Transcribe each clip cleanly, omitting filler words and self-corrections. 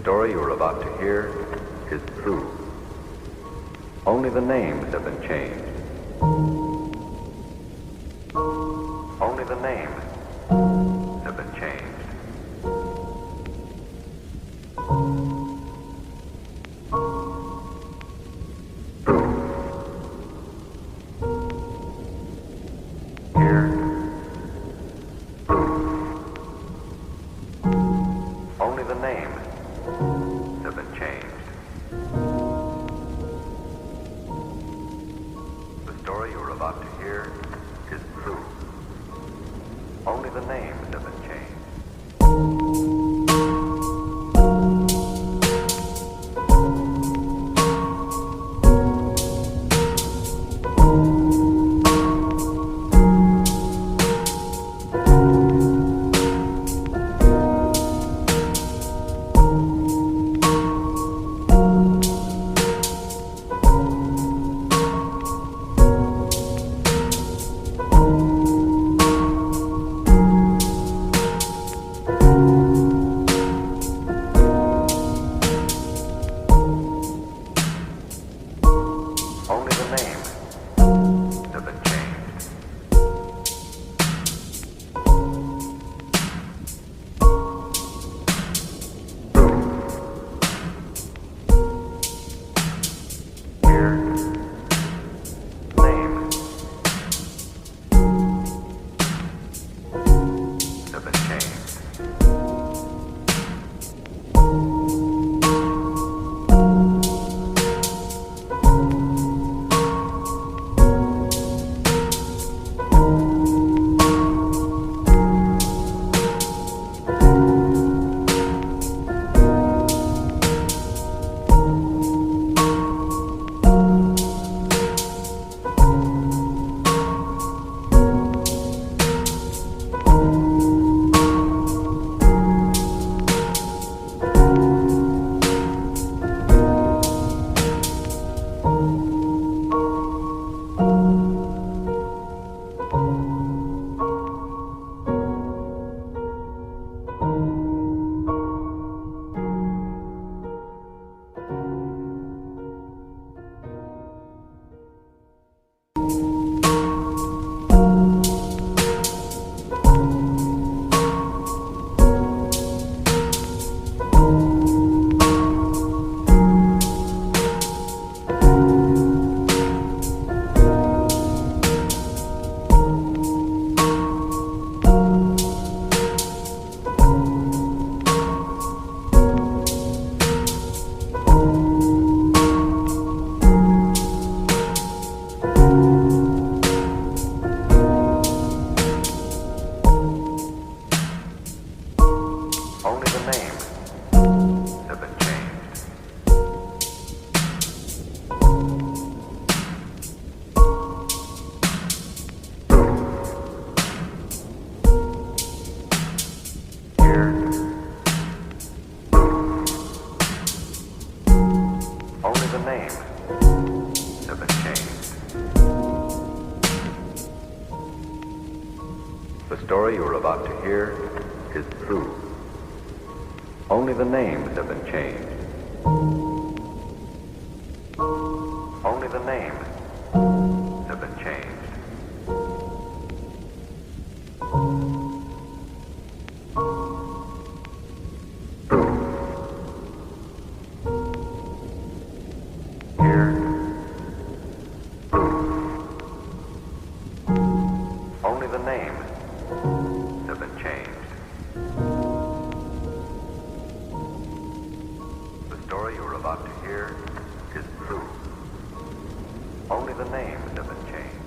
story you are about to hear is true. Only the names have been changed. Only the names have been changed. Here, only the names have been changed. The story you are about to hear is true. Only the names have been changed. Only the names have been changed. Here, names have been changed. Only the names have been changed. Here, only the names have been changed. The story you are about to hear is true. Only the names have been changed. Only the names have been changed. Here, only the names have been changed. The story you are about to hear is true. Only the names have been changed.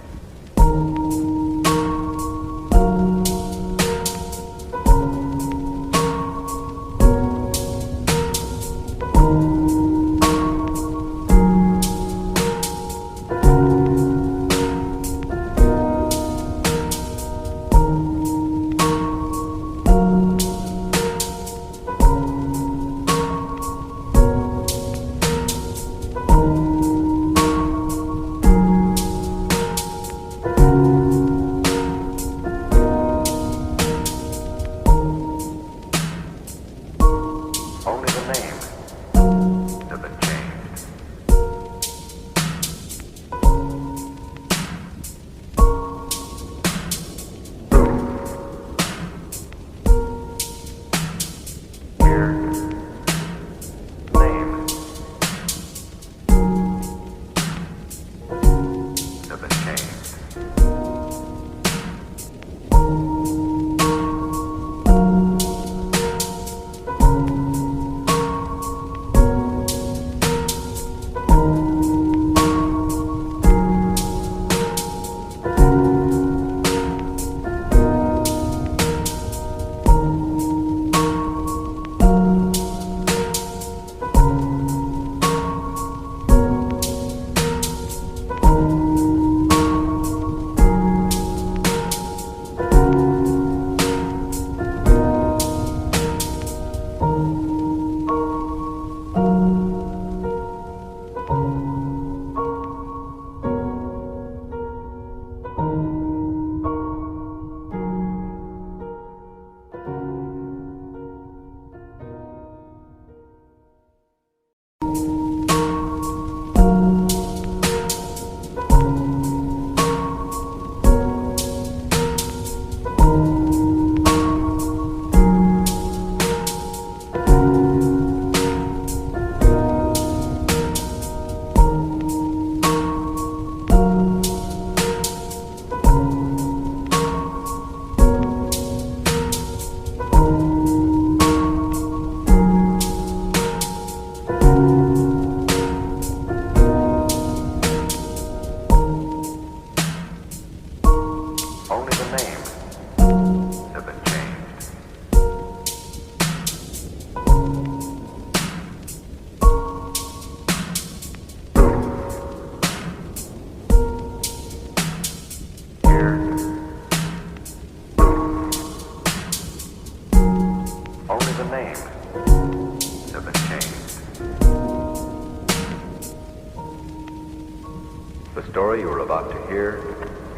story you are about to hear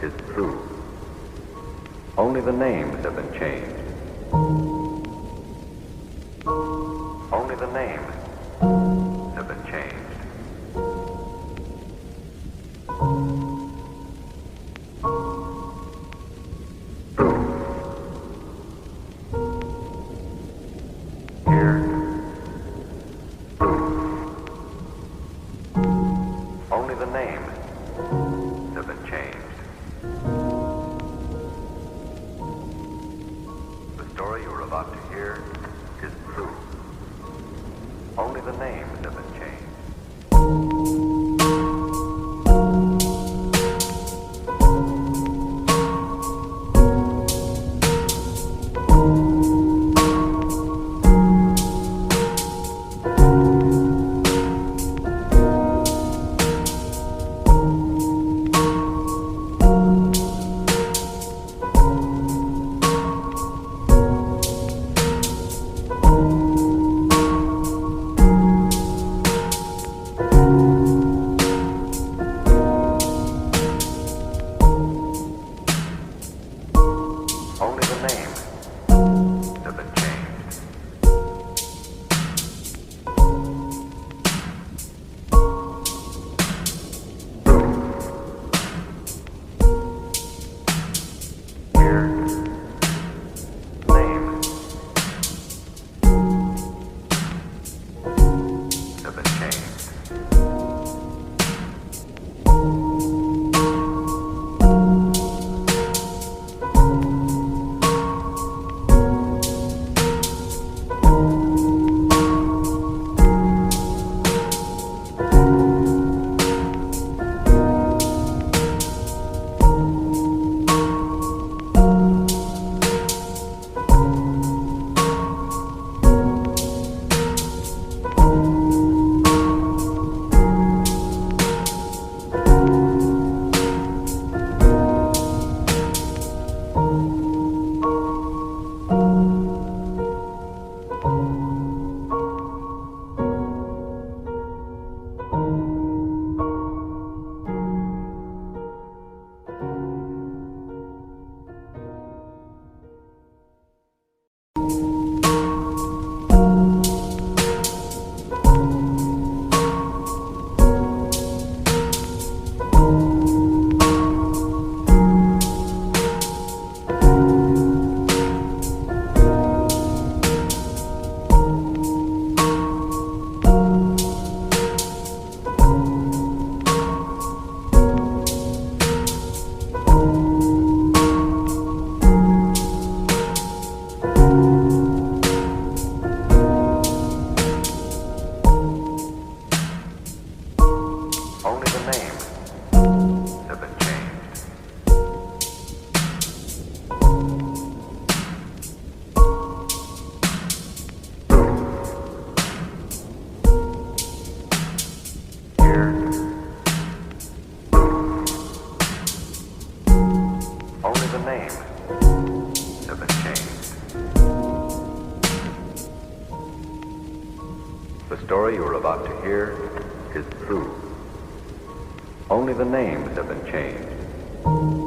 is true. Only the names have been changed. Only the names have been changed. Here. Only the names have been changed. The story you are about to hear is true. Only the names have been changed. Only the names have been changed. Here, names have been changed. Only the names have been changed. Here. Only the names have been changed. The story you are about to hear is true. Only the names have been changed.